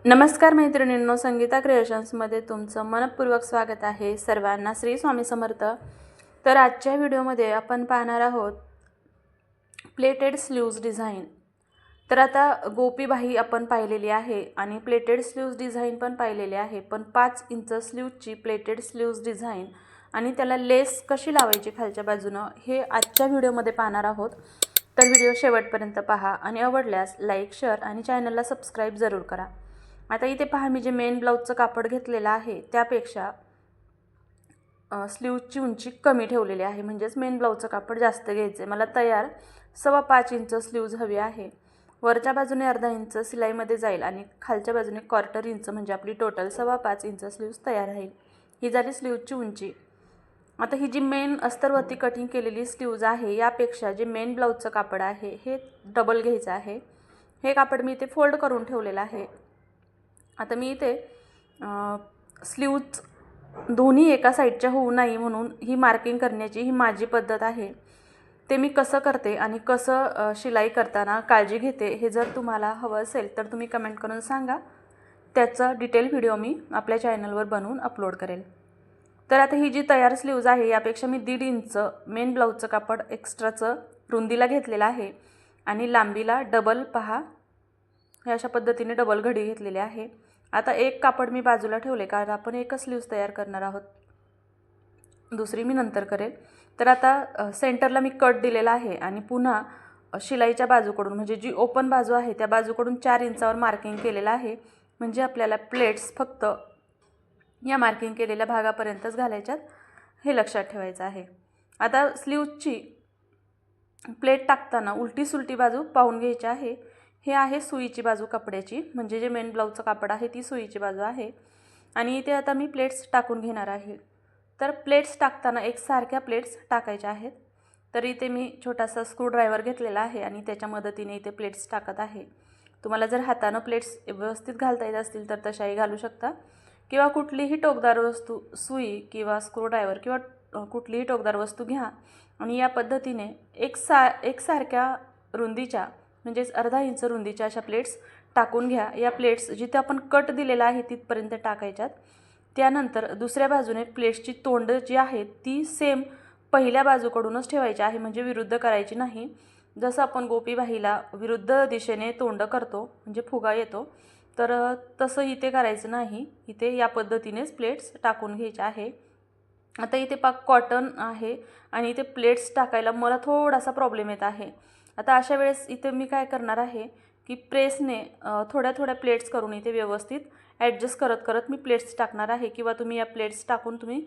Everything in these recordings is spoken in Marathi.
नमस्कार मैत्रिणींनो, संगीता क्रिएशन्समध्ये तुमचं मनपूर्वक स्वागत आहे। सर्वांना श्री स्वामी समर्थ। तर आजच्या व्हिडिओमध्ये आपण पाहणार आहोत प्लेटेड स्लीव्ज डिझाइन। तर आता गोपीबाई आपण पाहिलेली आहे आणि प्लेटेड स्लीव्ज डिझाइन पण पाहिलेली आहे, पण 5 इंच स्लीव्जची प्लेटेड स्लीव्ज डिझाइन आणि त्याला लेस कशी लावायची खालच्या बाजूने हे आजच्या व्हिडिओमध्ये पाहणार आहोत। तर व्हिडिओ शेवटपर्यंत पहा आणि आवडल्यास लाईक, शेअर आणि चॅनलला सबस्क्राइब जरूर करा। आता इथे पहा, मी जे मेन ब्लाउजचं कापड घेतलेलं आहे त्यापेक्षा स्लीव्जची उंची कमी ठेवलेली आहे, म्हणजेच मेन ब्लाउजचं कापड जास्त घ्यायचं आहे। मला तयार 5.25 इंच स्लीव्ज हवी आहे। वरच्या बाजूने अर्धा इंच सिलाईमध्ये जाईल आणि खालच्या बाजूने 1/4 इंच म्हणजे आपली टोटल 5.25 इंच स्लीव्ज तयार राहील। ही झाली स्लीव्जची उंची। आता ही जी मेन अस्तरवरती कटिंग केलेली स्लीव्ज आहे यापेक्षा जे मेन ब्लाउजचं कापड आहे हे डबल घ्यायचं आहे। हे कापड मी इथे फोल्ड करून ठेवलेलं आहे। आता मी इथे स्लीव्ज दोन्ही एका साईडच्या होऊ नये म्हणून ही मार्किंग करण्याची ही माझी पद्धत आहे। ते मी कसं करते आणि कसं शिलाई करताना काळजी घेते हे जर तुम्हाला हवं असेल तर तुम्ही कमेंट करून सांगा। त्याचा डिटेल व्हिडिओ मी आपल्या चॅनलवर बनवून अपलोड करेल। तर आता ही जी तयार स्लीव्ज आहे यापेक्षा मी 1.5 इंच मेन ब्लाउजचं कापड एक्स्ट्राचं रुंदीला घेतलेलं आहे आणि लांबीला डबल पहा, हे अशा पद्धतीने डबल घडी घेतलेली आहे। आता एक कापड मी बाजूला ठेवले कारण आपण एकच स्लीव्ज तयार करणार आहोत, दुसरी मी नंतर करेल। तर आता सेंटरला मी कट दिलेला आहे आणि पुन्हा शिलाईच्या बाजूकडून म्हणजे जी ओपन बाजू आहे त्या बाजूकडून 4 इंचावर मार्किंग केलेलं आहे, म्हणजे आपल्याला प्लेट्स फक्त या मार्किंग केलेल्या भागापर्यंतच घालायच्यात, हे लक्षात ठेवायचं आहे। आता स्लीव्जची प्लेट टाकताना उलटी सुलटी बाजू पाहून घ्यायची आहे। हे आहे सुईची बाजू कपड्याची, म्हणजे जे मेन ब्लाउजचं कापड आहे ती सुईची बाजू आहे आणि इथे आता मी प्लेट्स टाकून घेणार आहे। तर प्लेट्स टाकताना एकसारख्या प्लेट्स टाकायच्या आहेत। तर इथे मी छोटासा स्क्रूड्रायव्हर घेतलेला आहे आणि त्याच्या मदतीने इथे प्लेट्स टाकत आहे। तुम्हाला जर हाताने प्लेट्स व्यवस्थित घालता येत असतील तर तशाही घालू शकता, किंवा कुठलीही टोकदार वस्तू, सुई किंवा स्क्रूड्रायव्हर किंवा कुठलीही टोकदार वस्तू घ्या आणि या पद्धतीने एकसारख्या रुंदीच्या म्हणजेच अर्धा इंच रुंदीच्या अशा प्लेट्स टाकून घ्या। या प्लेट्स जिथे आपण कट दिलेला आहे तिथपर्यंत टाकायच्यात। त्यानंतर दुसऱ्या बाजूने प्लेट्सची तोंड जी आहेत ती सेम पहिल्या बाजूकडूनच ठेवायची आहे, म्हणजे विरुद्ध करायची नाही। जसं आपण गोपीबाईला विरुद्ध दिशेने तोंड करतो म्हणजे फुगा येतो, तर तसं इथे करायचं नाही। इथे या पद्धतीनेच प्लेट्स टाकून घ्यायच्या आहे। आता इथे पाक कॉटन आहे आणि इथे प्लेट्स टाकायला मला थोडासा प्रॉब्लेम येत आहे। आता अशा वेळेस इथे मी काय करणार आहे की प्रेसने थोड्या थोड्या प्लेट्स करून इथे व्यवस्थित ॲडजस्ट करत करत मी प्लेट्स टाकणार आहे, किंवा तुम्ही या प्लेट्स टाकून तुम्ही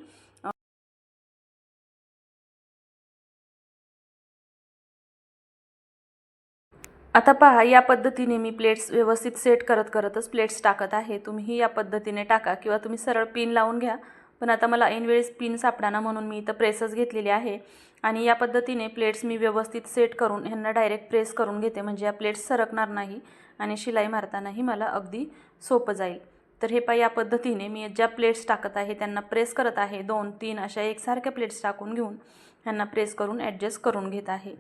आता पहा, या पद्धतीने मी प्लेट्स व्यवस्थित सेट करत करतच प्लेट्स टाकत आहे। तुम्हीही या पद्धतीने टाका किंवा तुम्ही सरळ पिन लावून घ्या, पण आता मला ऐनवेळेस पिन सापडाना म्हणून मी इथं प्रेसच घेतलेली आहे आणि या पद्धतीने प्लेट्स मी व्यवस्थित सेट करून ह्यांना डायरेक्ट प्रेस करून घेते, म्हणजे या प्लेट्स सरकणार नाही आणि शिलाई मारतानाही मला अगदी सोपं जाईल। तर हे पहा, या पद्धतीने मी ज्या प्लेट्स टाकत आहे त्यांना प्रेस करत आहे। 2-3 अशा एकसारख्या प्लेट्स टाकून घेऊन ह्यांना प्रेस करून ॲडजस्ट करून घेत आहे।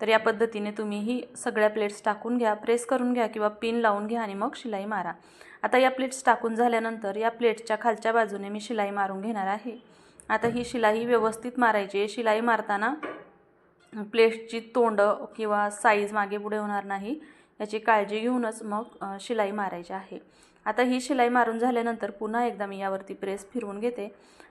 तर या पद्धतीने तुम्हीही सगळ्या प्लेट्स टाकून घ्या, प्रेस करून घ्या किंवा पिन लावून घ्या आणि मग शिलाई मारा। आता या प्लेट्स टाकून झाल्यानंतर या प्लेट्सच्या खालच्या बाजूने मी शिलाई मारून घेणार आहे। आता ही शिलाई व्यवस्थित मारायची आहे। शिलाई मारताना प्लेट्सची तोंड किंवा साईज मागे पुढे होणार नाही याची काळजी घेऊनच मग शिलाई मारायची आहे। आता ही शिलाई मारून झाल्यानंतर पुन्हा एकदा मी यावरती प्रेस फिरवून घेते।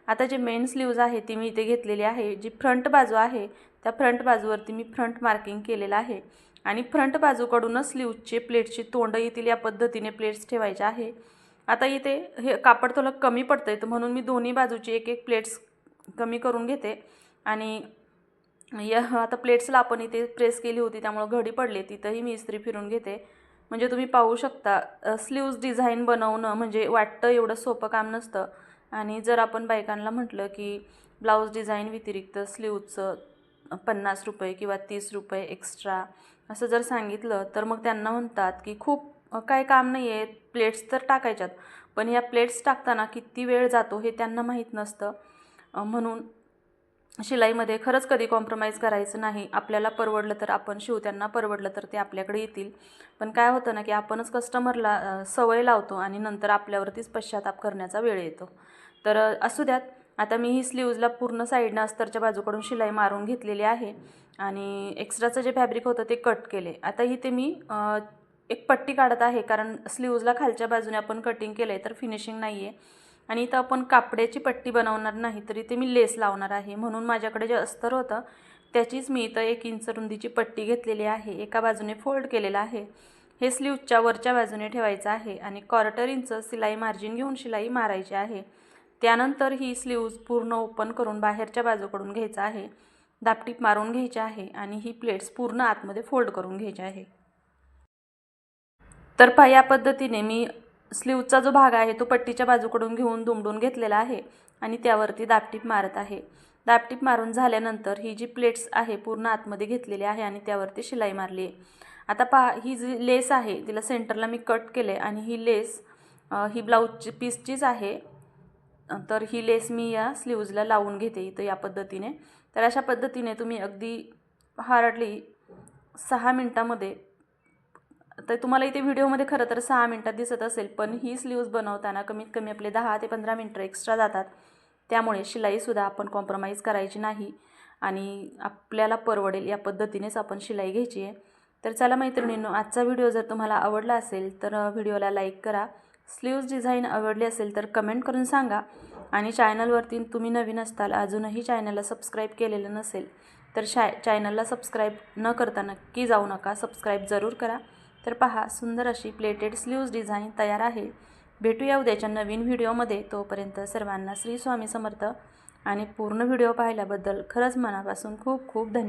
आता जे मेन स्लीव्ज आहे ती मी इथे घेतलेली आहे। जी फ्रंट बाजू आहे त्या फ्रंट बाजूवरती मी फ्रंट मार्किंग केलेलं आहे आणि फ्रंट बाजूकडूनच स्लीव्जचे प्लेट्सची तोंड येतील या पद्धतीने प्लेट्स ठेवायचे आहे। आता इथे हे कापड थोडं कमी पडतंय तर म्हणून मी दोन्ही बाजूची एक एक प्लेट्स कमी करून घेते आणि आता प्लेट्सला आपण इथे प्रेस केली होती त्यामुळे घडी पडली, तिथंही मी इस्त्री फिरून घेते। म्हणजे तुम्ही पाहू शकता स्लीव्ज डिझाइन बनवणं म्हणजे वाटतं एवढं सोपं काम नसतं। आणि जर आपण बायकांना म्हटलं की ब्लाऊज डिझाइन व्यतिरिक्त स्लीव्जचं 50 रुपये किंवा 30 रुपये एक्स्ट्रा असं जर सांगितलं तर मग त्यांना म्हणतात की खूप काय काम नाही आहे, प्लेट्स तर टाकायच्यात, पण या प्लेट्स टाकताना किती वेळ जातो हे त्यांना माहीत नसतं। म्हणून शिलाईमध्ये खरंच कधी कॉम्प्रोमाइज करायचं नाही. आपल्याला परवडलं तर आपण शिवू, त्यांना परवडलं तर ते आपल्याकडे येतील. पण काय होतं ना की आपणच कस्टमरला सवय लावतो आणि नंतर आपल्यावरतीच पश्चाताप करण्याचा वेळ येतो. तर असू द्यात. आता मी ही स्लीव्जला पूर्ण साईडनं अस्तरच्या बाजूकडून शिलाई मारून घेतलेली आहे आणि एक्स्ट्राचं जे फॅब्रिक होतं ते कट केले. आता इथे मी एक पट्टी काढत आहे, कारण स्लीव्जला खालच्या बाजूने आपण कटिंग केलं आहे तर फिनिशिंग नाही आहे आणि इथं आपण कापड्याची पट्टी बनवणार नाही, तर इथे मी लेस लावणार आहे. म्हणून माझ्याकडे जे अस्तर होतं त्याचीच मी इथं 1 इंच रुंदीची पट्टी घेतलेली आहे. एका बाजूने फोल्ड केलेलं आहे. हे स्लीव्जच्या वरच्या बाजूने ठेवायचं आहे आणि 1/4 इंच सिलाई मार्जिन घेऊन शिलाई मारायची आहे. त्यानंतर ही स्लीव्ज पूर्ण ओपन करून बाहेरच्या बाजूकडून घ्यायचं आहे, दापटीप मारून घ्यायची आहे आणि ही प्लेट्स पूर्ण आतमध्ये फोल्ड करून घ्यायची आहे. तर पहा, या पद्धतीने मी स्लीवचा जो भाग आहे तो पट्टीच्या बाजूकडून घेऊन दुमडून घेतलेला आहे आणि त्यावरती दापटीप मारत आहे. दापटीप मारून झाल्यानंतर ही जी प्लेट्स आहे पूर्ण आतमध्ये घेतलेली आहे आणि त्यावरती शिलाई मारली आहे. आता पहा, ही जी लेस आहे तिला सेंटरला मी कट केले आणि ही लेस ही ब्लाऊजची पीसचीच आहे. तर ही लेस मी या स्लीव्जला लावून घेते इथं या पद्धतीने. तर अशा पद्धतीने तुम्ही अगदी हार्डली 6 मिनटामध्ये, तर तुम्हाला इथे व्हिडिओमध्ये खरं तर 6 मिनटात दिसत असेल, पण ही स्लीव्ज बनवताना कमीत कमी आपले 10 ते 15 मिनटं एक्स्ट्रा जातात. त्यामुळे शिलाईसुद्धा आपण कॉम्प्रोमाइज करायची नाही आणि आपल्याला परवडेल या पद्धतीनेच आपण शिलाई घ्यायची आहे. तर चला मैत्रिणींनो, आजचा व्हिडिओ जर तुम्हाला आवडला असेल तर व्हिडिओला लाईक करा. स्लीव्ज डिझाईन आवडली असेल तर कमेंट करून सांगा आणि चॅनलवरती तुम्ही नवीन असताल, अजूनही चॅनलला सबस्क्राईब केलेलं नसेल तर चॅनलला सबस्क्राईब न करता नक्की जाऊ नका, सबस्क्राईब जरूर करा. तर पहा, सुंदर अशी प्लेटेड स्लीव्ज डिझाईन तयार आहे. भेटूया उद्याच्या नवीन व्हिडिओमध्ये. तोपर्यंत सर्वांना श्री स्वामी समर्थ आणि पूर्ण व्हिडिओ पाहिल्याबद्दल खरंच मनापासून खूप खूप धन्यवाद.